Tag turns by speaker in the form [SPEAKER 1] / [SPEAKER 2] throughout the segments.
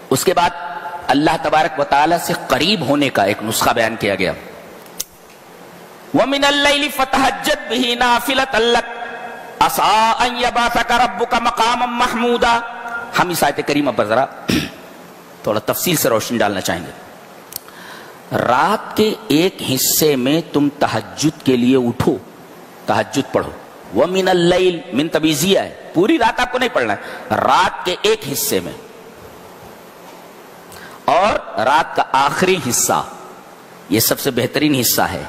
[SPEAKER 1] اس کے بعد اللہ تبارک و تعالی سے قریب ہونے کا ایک نسخہ بیان کیا گیا. وَمِنَ اللَّيْلِ فَتَهَجَّدْ بِهِ نَافِلَةً لَكَ عَسَىٰ أَن يَبْعَثَكَ رَبُّكَ مَقَامًا مَحْمُودًا. ہم اس آیت کریمہ پر ذرا تھوڑا تفصیل سے روشنی ڈالنا چاہیں گے. رات کے ایک حصے میں تم تہجد کے لیے اٹھو، تہجد پڑھو. وَمِنَ اللَّيْلِ من تبیزیہ ہے، پوری رات آپ کو نہیں پڑھنا ہے، رات کے ایک حصے میں. اور رات کا آخری حصہ یہ سب سے بہترین حصہ ہے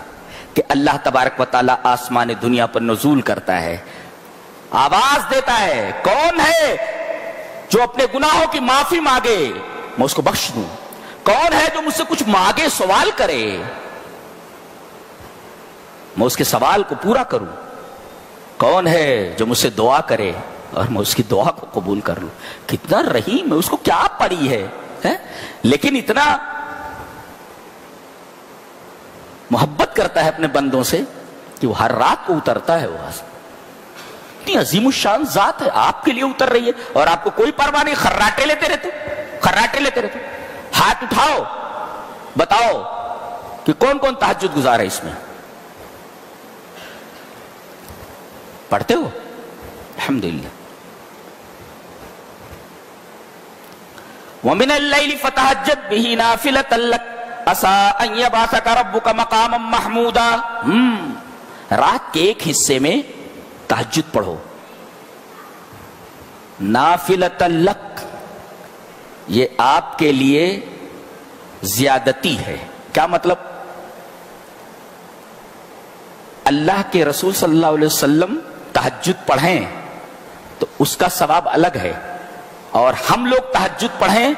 [SPEAKER 1] کہ اللہ تبارک و تعالیٰ آسمان دنیا پر نزول کرتا ہے، آواز دیتا ہے، کون ہے جو اپنے گناہوں کی معافی مانگے میں اس کو بخش دوں، کون ہے جو مجھ سے کچھ مانگے سوال کرے میں اس کے سوال کو پورا کروں، کون ہے جو مجھ سے دعا کرے اور میں اس کی دعا کو قبول کر لوں. کتنا رحیم ہے، اس کو کیا پڑی ہے لیکن اتنا محبت کرتا ہے اپنے بندوں سے کہ وہ ہر رات کو اترتا ہے. وہ اتنی عظیم الشان ذات ہے، آپ کے لیے اتر رہی ہے اور آپ کو کوئی پرواہ نہیں. خراٹے لیتے رہتے. ہاتھ اٹھاؤ، بتاؤ کہ کون کون تہجد گزار ہے اس میں. پڑھتے ہو؟ الحمدللہ. وَمِنَ اللَّيْلِ فَتَهَجَّدْ بِهِ نَافِلَةً لَكَ عَسَىٰ أَن يَبْعَثَكَ رَبُّكَ مَقَامًا مَحْمُودًا. رات کے ایک حصے میں تہجد پڑھو. نَافِلَةً لَكَ یہ آپ کے لیے زیادتی ہے. کیا مطلب؟ اللہ کے رسول صلی اللہ علیہ وسلم تہجد پڑھیں تو اس کا ثواب الگ ہے، اور ہم لوگ تہجد پڑھیں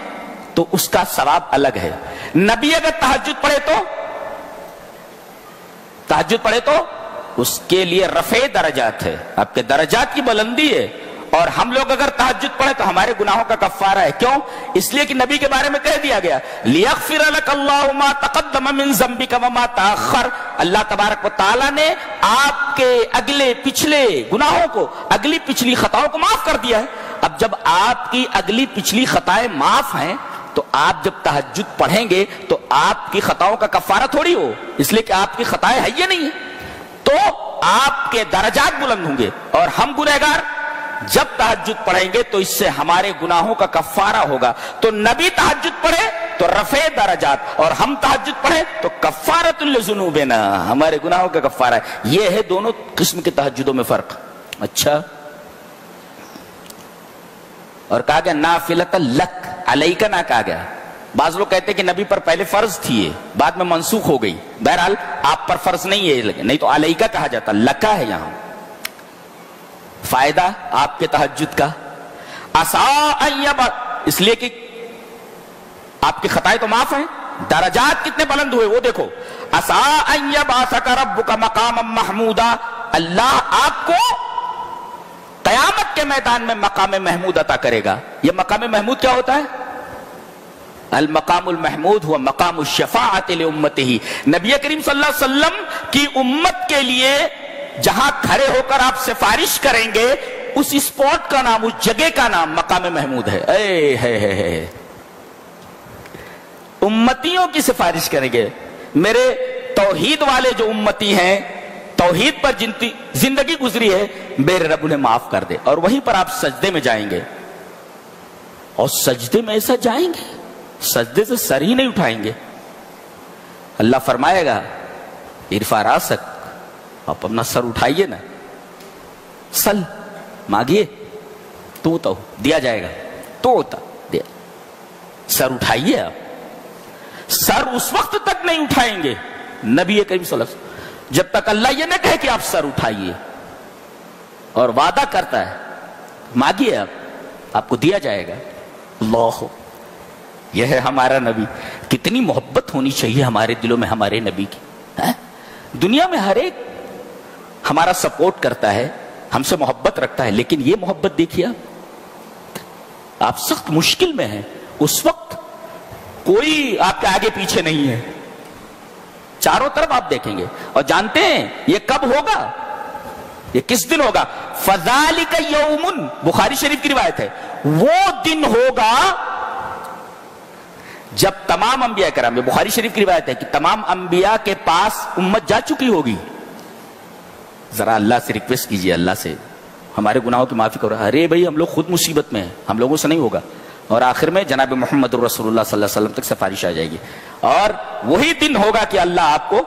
[SPEAKER 1] تو اس کا ثواب الگ ہے. نبی اگر تہجد پڑھے تو اس کے لیے رفع درجات ہے، آپ کے درجات کی بلندی ہے. اور ہم لوگ اگر تہجد پڑھیں تو ہمارے گناہوں کا کفارہ ہے. کیوں؟ اس لیے کہ نبی کے بارے میں کہہ دیا گیا لِيَغْفِرَ لَكَ اللَّهُ مَا تَقَدَّمَ مِن ذَنبِكَ وَمَا تَأَخَّرَ. اللہ تبارک و تعالیٰ نے آپ کے اگلے پچھلے گناہوں کو، اگلی پچھلی خطاؤں کو معاف کر دیا ہے. اب جب آپ کی اگلی پچھلی خطائیں معاف ہیں تو آپ جب تہجد پڑھیں گے تو آپ کی خطاؤں کا کفارہ تھوڑی ہو، اس لیے کہ آپ کی خطائیں ہے یہ نہیں ہے، تو آپ کے درجات بلند ہوں گے. اور ہم گنہگار جب تہجد پڑھیں گے تو اس سے ہمارے گناہوں کا کفارہ ہوگا. تو نبی تہجد پڑھے تو رفع درجات، اور ہم تہجد پڑھے تو کفارۃ لذنوبنا، ہمارے گناہوں کا کفارہ ہے. یہ ہے دونوں قسم کے تہجدوں میں فرق. اچھا، اور کہا گیا نافلۃ لک، علیک نہ کہا گیا. بعض لوگ کہتے ہیں کہ نبی پر پہلے فرض تھی، بعد میں منسوخ ہو گئی. بہرحال آپ پر فرض نہیں ہے، نہیں تو علیکہ کہا جاتا، لکا ہے یہاں. فائدہ آپ کے تہجد کا اس لیے کہ آپ کی خطائیں تو معاف ہیں، درجات کتنے بلند ہوئے وہ دیکھو. عَسَىٰ أَن يَبْعَثَكَ رَبُّكَ مَقَامًا مَحْمُودًا. اللہ آپ کو قیامت کے میدان میں مقام محمود عطا کرے گا. یہ مقام محمود کیا ہوتا ہے؟ المقام المحمود ہوا مقام الشفاعت لامتہ. نبی کریم صلی اللہ علیہ وسلم کی امت کے لیے جہاں کھڑے ہو کر آپ سفارش کریں گے اس اسپاٹ کا نام، اس جگہ کا نام مقام محمود ہے. ہے امتیوں کی سفارش کریں گے. میرے توحید والے جو امتی ہیں، توحید پر جن کی زندگی گزری ہے، میرے رب انہیں معاف کر دے. اور وہیں پر آپ سجدے میں جائیں گے، اور سجدے میں ایسا جائیں گے سجدے سے سر ہی نہیں اٹھائیں گے. اللہ فرمائے گا ارفع راسک، آپ اپنا سر اٹھائیے نا، سل مانگیے تو دیا جائے گا، تو ہوتا دیا. سر اٹھائیے. آپ سر اس وقت تک نہیں اٹھائیں گے نبی کریم صلی اللہ علیہ وسلم جب تک اللہ یہ نہ کہے کہ آپ سر اٹھائیے. اور وعدہ کرتا ہے مانگیے آپ کو دیا جائے گا. اللہ، یہ ہے ہمارا نبی. کتنی محبت ہونی چاہیے ہمارے دلوں میں ہمارے نبی کی. دنیا میں ہر ایک ہمارا سپورٹ کرتا ہے، ہم سے محبت رکھتا ہے، لیکن یہ محبت دیکھیے آپ سخت مشکل میں ہیں، اس وقت کوئی آپ کے آگے پیچھے نہیں ہے، چاروں طرف آپ دیکھیں گے. اور جانتے ہیں یہ کب ہوگا؟ یہ کس دن ہوگا؟ فَذَلِكَ يَوْمٌ، بخاری شریف کی روایت ہے، وہ دن ہوگا جب تمام انبیاء کرام، بخاری شریف کی روایت ہے کہ تمام انبیاء کے پاس امت جا چکی ہوگی، ذرا اللہ سے ریکویسٹ کیجئے، اللہ سے ہمارے گناہوں کی معافی کرو. ارے بھائی ہم لوگ خود مصیبت میں ہیں، ہم لوگوں سے نہیں ہوگا. اور آخر میں جناب محمد رسول اللہ صلی اللہ علیہ وسلم تک سفارش آ جائے گی، اور وہی دن ہوگا کہ اللہ آپ کو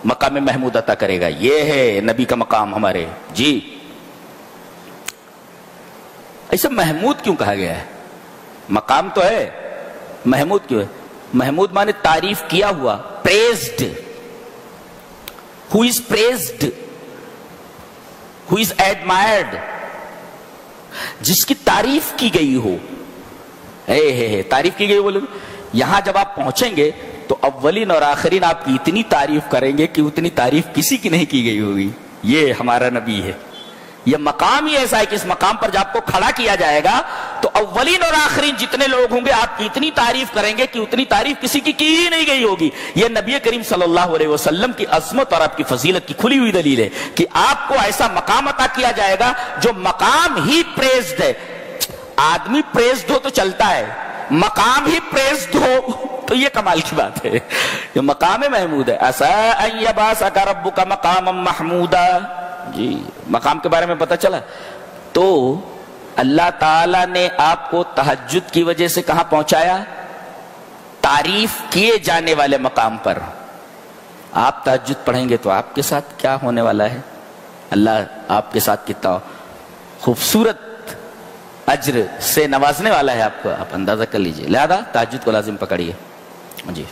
[SPEAKER 1] مقام محمود عطا کرے گا. یہ ہے نبی کا مقام ہمارے. جی ایسے محمود کیوں کہا گیا ہے؟ مقام تو ہے، محمود کیوں ہے؟ محمود مانے تعریف کیا ہوا، praised. who is praised, who is admired، جس کی تعریف کی گئی ہو. تعریف کی گئی بولے. یہاں جب آپ پہنچیں گے تو اولین اور آخرین آپ کی اتنی تعریف کریں گے کہ اتنی تعریف کسی کی نہیں کی گئی ہوگی. یہ ہمارا نبی ہے. یہ مقام ہی ایسا ہے کہ اس مقام پر جب آپ کو کھڑا کیا جائے گا تو اولین اور آخرین جتنے لوگ ہوں گے آپ کی اتنی تعریف کریں گے کہ اتنی تعریف کسی کی ہی نہیں گئی ہوگی. یہ نبی کریم صلی اللہ علیہ وسلم کی عظمت اور آپ کی فضیلت کی کھلی ہوئی دلیل ہے کہ آپ کو ایسا مقام عطا کیا جائے گا جو مقام ہی پریزڈ ہے. آدمی پریزڈ ہو تو چلتا ہے، مقام ہی پریزڈ ہو تو یہ کمال کی بات ہے. یہ مقام محمود ہے. عسیٰ ان یبعثک ربک مقاما محمودا. جی مقام کے بارے میں پتہ چلا. تو اللہ تعالیٰ نے آپ کو تہجد کی وجہ سے کہاں پہنچایا؟ تعریف کیے جانے والے مقام پر. آپ تہجد پڑھیں گے تو آپ کے ساتھ کیا ہونے والا ہے؟ اللہ آپ کے ساتھ کتنا خوبصورت اجر سے نوازنے والا ہے آپ کو، آپ اندازہ کر لیجئے. لہذا تہجد کو لازم پکڑیے. جی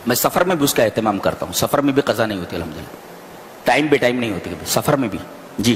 [SPEAKER 1] میں سفر میں بھی اس کا اہتمام کرتا ہوں. سفر میں بھی قضا نہیں ہوتی الحمدللہ، ٹائم بے ٹائم نہیں ہوتی، سفر میں بھی. جی